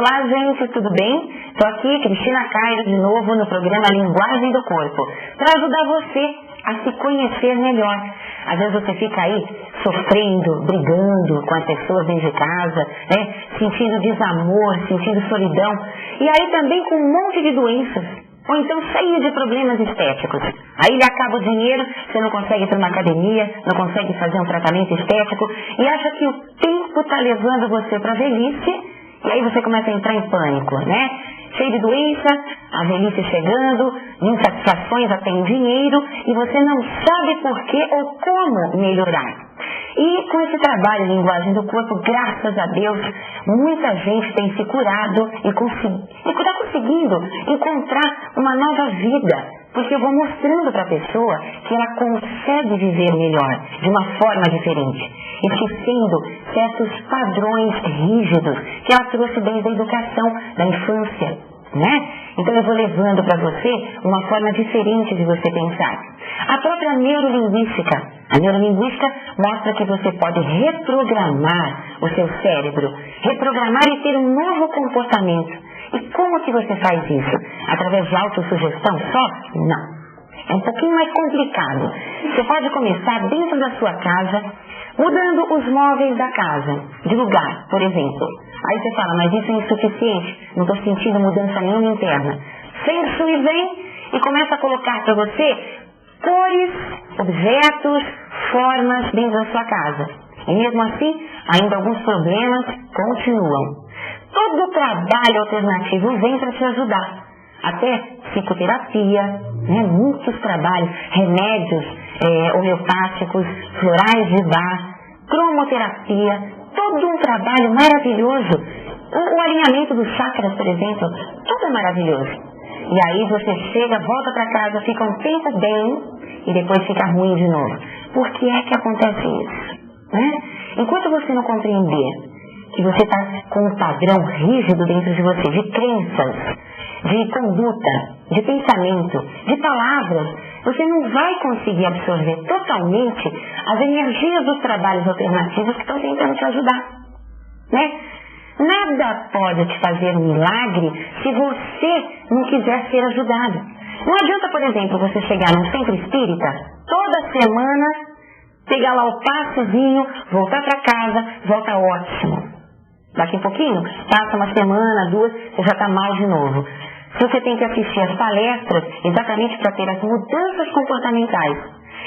Olá, gente, tudo bem? Estou aqui, Cristina Cairo, de novo no programa Linguagem do Corpo, para ajudar você a se conhecer melhor. Às vezes você fica aí sofrendo, brigando com as pessoas dentro de casa, né? Sentindo desamor, sentindo solidão, e aí também com um monte de doenças, ou então cheio de problemas estéticos. Aí lhe acaba o dinheiro, você não consegue ir para uma academia, não consegue fazer um tratamento estético, e acha que o tempo está levando você para a velhice. E aí você começa a entrar em pânico, né? Cheio de doença, a velhice chegando, insatisfações até em dinheiro, e você não sabe por que ou como melhorar. E com esse trabalho de linguagem do corpo, graças a Deus, muita gente tem se curado e está conseguindo encontrar uma nova vida. Porque eu vou mostrando para a pessoa que ela consegue viver melhor, de uma forma diferente, esquecendo certos padrões rígidos que ela trouxe desde a educação, da infância, né? Então eu vou levando para você uma forma diferente de você pensar. A própria neurolinguística, a neurolinguística mostra que você pode reprogramar o seu cérebro, reprogramar e ter um novo comportamento. E como que você faz isso? Através de autossugestão só? Não. É um pouquinho mais complicado. Você pode começar dentro da sua casa, mudando os móveis da casa, de lugar, por exemplo. Aí você fala, mas isso é insuficiente, não estou sentindo mudança nenhuma interna. Feng Shui vem e começa a colocar para você cores, objetos, formas dentro da sua casa. E mesmo assim, ainda alguns problemas continuam. Todo trabalho alternativo vem para te ajudar. Até psicoterapia, né? Muitos trabalhos, remédios homeopáticos, florais de bar, cromoterapia, todo um trabalho maravilhoso. O alinhamento dos chakras, por exemplo, tudo é maravilhoso. E aí você chega, volta para casa, fica um tempo bem e depois fica ruim de novo. Por que é que acontece isso? Né? Enquanto você não compreender que você está com um padrão rígido dentro de você, de crenças, de conduta, de pensamento, de palavras, você não vai conseguir absorver totalmente as energias dos trabalhos alternativos que estão tentando te ajudar, né? Nada pode te fazer um milagre se você não quiser ser ajudado. Não adianta, por exemplo, você chegar num centro espírita, toda semana, pegar lá o passozinho, voltar para casa, volta ótimo. Daqui a pouquinho, passa uma semana, duas, você já está mal de novo. Você tem que assistir as palestras exatamente para ter as mudanças comportamentais.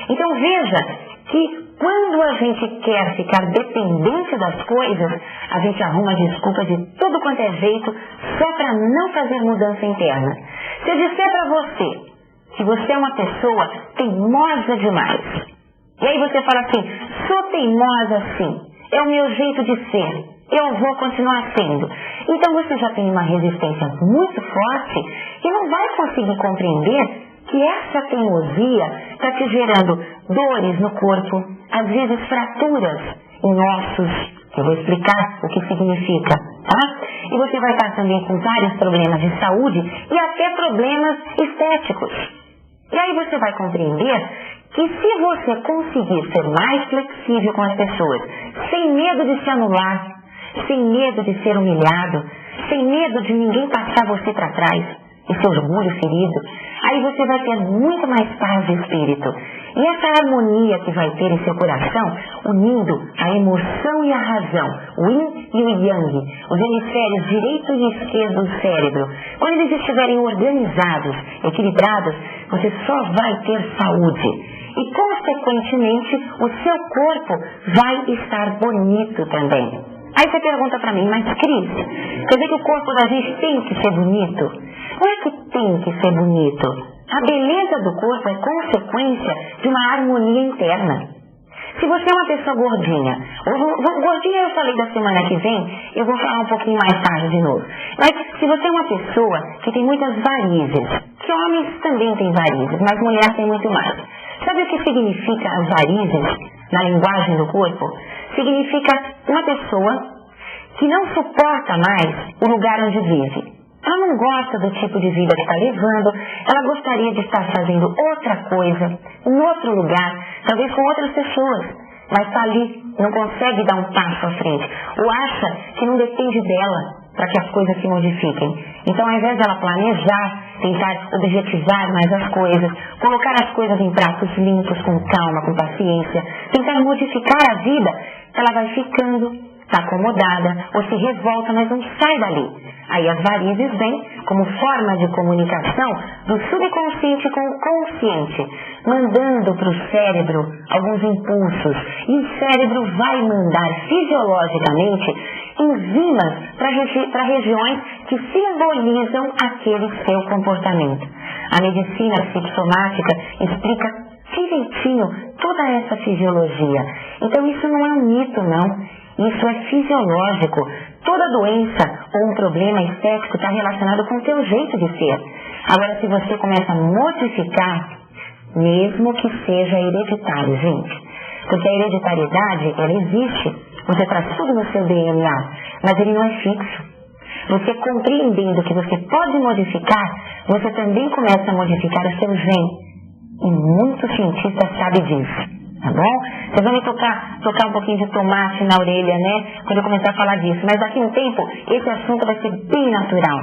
Então veja que quando a gente quer ficar dependente das coisas, a gente arruma desculpa de tudo quanto é jeito só para não fazer mudança interna. Se eu disser para você que você é uma pessoa teimosa demais, e aí você fala assim, sou teimosa sim, é o meu jeito de ser. Eu vou continuar sendo. Então você já tem uma resistência muito forte e não vai conseguir compreender que essa teimosia está te gerando dores no corpo, às vezes fraturas em ossos. Eu vou explicar o que significa, tá? E você vai estar também com vários problemas de saúde e até problemas estéticos. E aí você vai compreender que se você conseguir ser mais flexível com as pessoas, sem medo de se anular, sem medo de ser humilhado, sem medo de ninguém passar você para trás e seu orgulho ferido, aí você vai ter muito mais paz de espírito. E essa harmonia que vai ter em seu coração, unindo a emoção e a razão, o yin e o yang, os hemisférios direito e esquerdo do cérebro, quando eles estiverem organizados, equilibrados, você só vai ter saúde. E, consequentemente, o seu corpo vai estar bonito também. Aí você pergunta pra mim, mas Cris, quer dizer que o corpo da gente tem que ser bonito? Não é que tem que ser bonito. A beleza do corpo é consequência de uma harmonia interna. Se você é uma pessoa gordinha, gordinha eu falei da semana que vem, eu vou falar um pouquinho mais tarde de novo. Mas se você é uma pessoa que tem muitas varizes, que homens também têm varizes, mas mulheres têm muito mais. Sabe o que significa as varizes na linguagem do corpo? Significa uma pessoa que não suporta mais o lugar onde vive. Ela não gosta do tipo de vida que está levando, ela gostaria de estar fazendo outra coisa, em outro lugar, talvez com outras pessoas, mas está ali, não consegue dar um passo à frente, ou acha que não depende dela, para que as coisas se modifiquem. Então, ao invés dela planejar, tentar objetivar mais as coisas, colocar as coisas em pratos limpos, com calma, com paciência, tentar modificar a vida, ela vai ficando, está acomodada, ou se revolta, mas não sai dali. Aí as varizes vêm como forma de comunicação do subconsciente com o consciente, mandando para o cérebro alguns impulsos. E o cérebro vai mandar fisiologicamente enzimas para regiões que simbolizam aquele seu comportamento. A medicina psicossomática explica direitinho toda essa fisiologia. Então isso não é um mito, não. Isso é fisiológico. Toda doença ou um problema estético está relacionado com o teu jeito de ser. Agora, se você começa a modificar, mesmo que seja hereditário, gente, porque a hereditariedade, ela existe, você traz tudo no seu DNA, mas ele não é fixo. Você compreendendo que você pode modificar, você também começa a modificar o seu gene. E muitos cientistas sabem disso. Tá bom? Vocês vão me tocar um pouquinho de tomate na orelha, né? Quando eu começar a falar disso. Mas daqui a um tempo, esse assunto vai ser bem natural.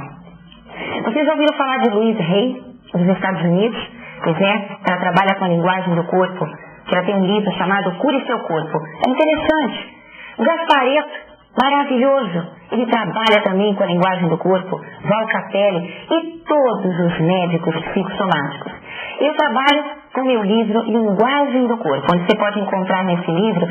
Vocês já ouviram falar de Louise Hay, dos Estados Unidos? Pois é, ela trabalha com a linguagem do corpo. Que ela tem um livro chamado Cure Seu Corpo. É interessante. O Gasparetto, maravilhoso. Ele trabalha também com a linguagem do corpo. Val Capelli e todos os médicos psicossomáticos. Eu trabalho com meu livro Linguagem do Corpo, onde você pode encontrar nesse livro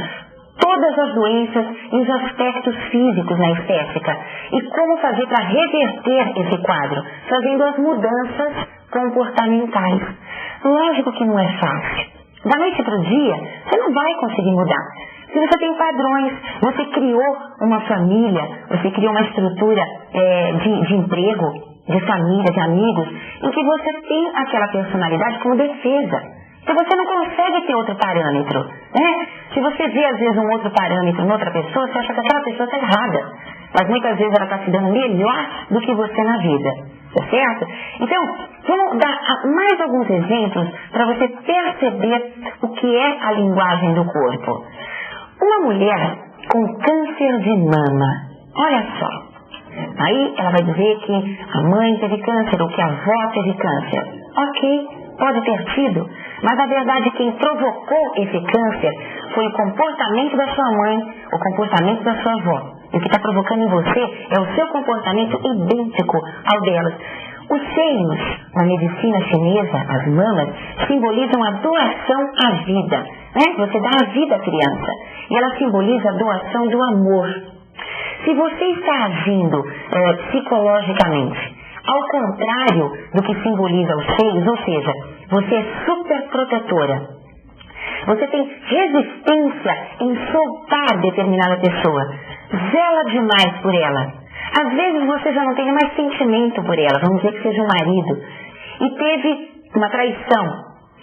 todas as doenças e os aspectos físicos na estética e como fazer para reverter esse quadro, fazendo as mudanças comportamentais. Lógico que não é fácil. Da noite para o dia, você não vai conseguir mudar. Se você tem padrões, você criou uma família, você criou uma estrutura de emprego, de família, de amigos, em que você tem aquela personalidade como defesa. Então você não consegue ter outro parâmetro, né? Se você vê às vezes um outro parâmetro em outra pessoa, você acha que aquela pessoa está errada. Mas muitas vezes ela está se dando melhor do que você na vida, tá certo? Então, vamos dar mais alguns exemplos para você perceber o que é a linguagem do corpo. Uma mulher com câncer de mama, olha só. Aí ela vai dizer que a mãe teve câncer ou que a avó teve câncer. Ok, pode ter tido, mas na verdade quem provocou esse câncer foi o comportamento da sua mãe, o comportamento da sua avó. E o que está provocando em você é o seu comportamento idêntico ao delas. Os seios, na medicina chinesa, as mamas, simbolizam a doação à vida, né? Você dá a vida à criança. E ela simboliza a doação do amor. Se você está agindo psicologicamente ao contrário do que simboliza os seios, ou seja, você é super protetora, você tem resistência em soltar determinada pessoa, zela demais por ela, às vezes você já não tem mais sentimento por ela, vamos dizer que seja um marido, e teve uma traição,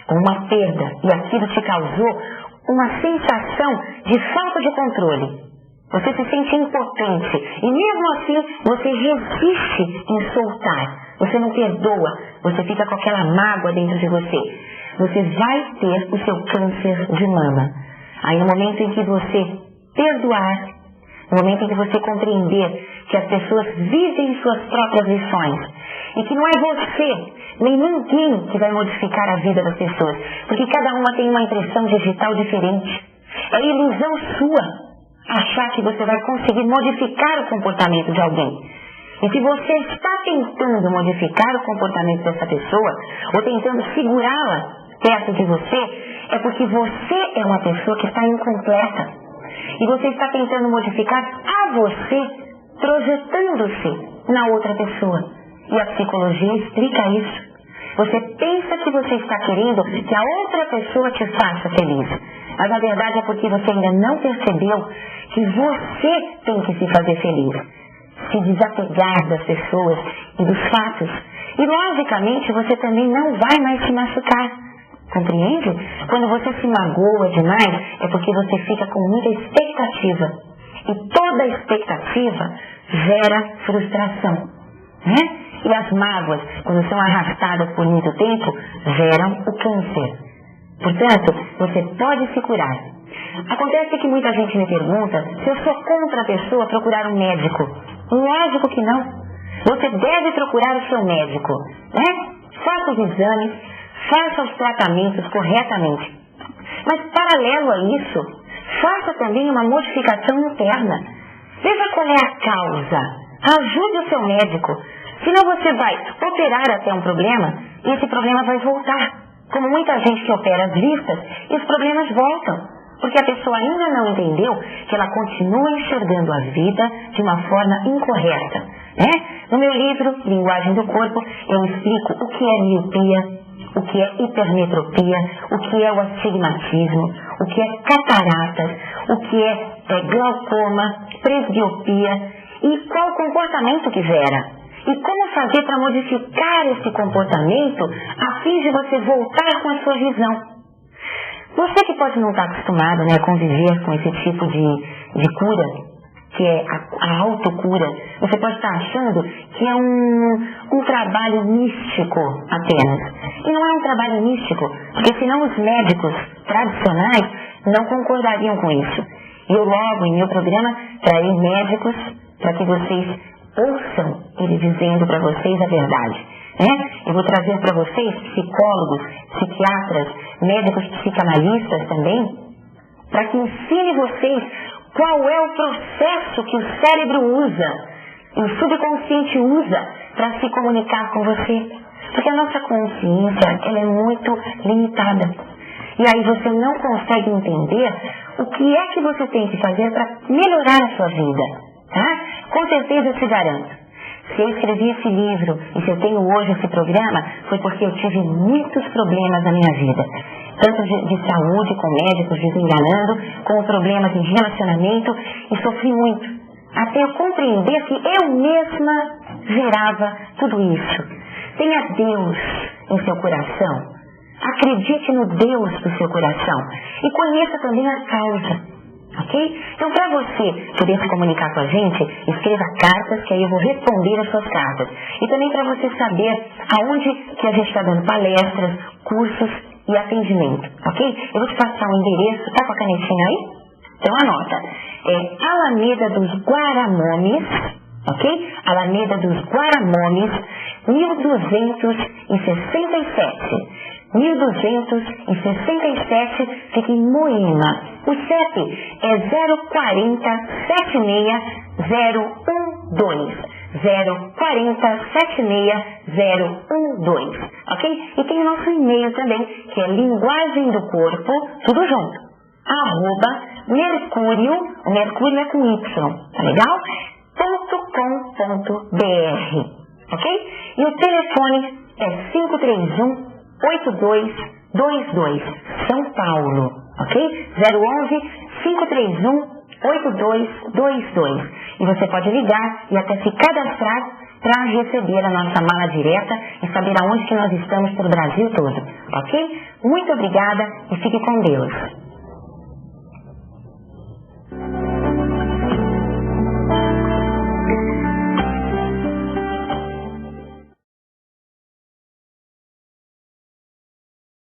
uma perda, e aquilo te causou uma sensação de falta de controle. Você se sente impotente e mesmo assim você resiste em soltar. Você não perdoa, você fica com aquela mágoa dentro de você. Você vai ter o seu câncer de mama. Aí no momento em que você perdoar, no momento em que você compreender que as pessoas vivem suas próprias lições e que não é você, nem ninguém que vai modificar a vida das pessoas, porque cada uma tem uma impressão digital diferente. É ilusão sua achar que você vai conseguir modificar o comportamento de alguém. E se você está tentando modificar o comportamento dessa pessoa, ou tentando segurá-la perto de você, é porque você é uma pessoa que está incompleta. E você está tentando modificar a você, projetando-se na outra pessoa. E a psicologia explica isso. Você pensa que você está querendo que a outra pessoa te faça feliz. Mas na verdade é porque você ainda não percebeu que você tem que se fazer feliz. Se desapegar das pessoas e dos fatos. E logicamente você também não vai mais se machucar. Compreende? Quando você se magoa demais é porque você fica com muita expectativa. E toda expectativa gera frustração, né? E as mágoas, quando são arrastadas por muito tempo, geram o câncer. Portanto, você pode se curar. Acontece que muita gente me pergunta se eu sou contra a pessoa procurar um médico. Lógico que não. Você deve procurar o seu médico, né? Faça os exames, faça os tratamentos corretamente. Mas, paralelo a isso, faça também uma modificação interna. Veja qual é a causa. Ajude o seu médico. Senão você vai operar até um problema e esse problema vai voltar. Como muita gente que opera as vistas, e os problemas voltam. Porque a pessoa ainda não entendeu que ela continua enxergando a vida de uma forma incorreta, né? No meu livro, Linguagem do Corpo, eu explico o que é miopia, o que é hipermetropia, o que é o astigmatismo, o que é cataratas, o que é glaucoma, presbiopia e qual o comportamento que gera. E como fazer para modificar esse comportamento a fim de você voltar com a sua visão. Você que pode não estar acostumado, né, a conviver com esse tipo de cura, que é a autocura, você pode estar achando que é um trabalho místico apenas. E não é um trabalho místico, porque senão os médicos tradicionais não concordariam com isso. E eu logo, em meu programa, trarei médicos para que vocês ouçam ele dizendo para vocês a verdade. Né? Eu vou trazer para vocês psicólogos, psiquiatras, médicos psicanalistas também, para que ensine vocês qual é o processo que o cérebro usa, e o subconsciente usa para se comunicar com você. Porque a nossa consciência, ela é muito limitada. E aí você não consegue entender o que é que você tem que fazer para melhorar a sua vida. Tá? Com certeza eu te garanto. Se eu escrevi esse livro e se eu tenho hoje esse programa, foi porque eu tive muitos problemas na minha vida. Tanto de saúde, com médicos desenganando, com problemas em relacionamento, e sofri muito. Até eu compreender que eu mesma gerava tudo isso. Tenha Deus em seu coração. Acredite no Deus do seu coração. E conheça também a causa. Ok? Então, para você poder se comunicar com a gente, escreva cartas, que aí eu vou responder as suas cartas. E também para você saber aonde que a gente está dando palestras, cursos e atendimento. Ok? Eu vou te passar um endereço, tá com a canetinha aí? Então, anota. É Alameda dos Guaramones, ok? Alameda dos Guaramones, 1267. 1267, fica em Moema. O CEP é 04076-012. 04076-012. Ok? E tem o nosso e-mail também, que é linguagem do corpo, tudo junto, @mercúrio, o Mercúrio é com Y, tá legal? .com.br. Ok? E o telefone é 531-8222, São Paulo, ok? 011-531-8222. E você pode ligar e até se cadastrar para receber a nossa mala direta e saber aonde que nós estamos pelo Brasil todo, ok? Muito obrigada e fique com Deus.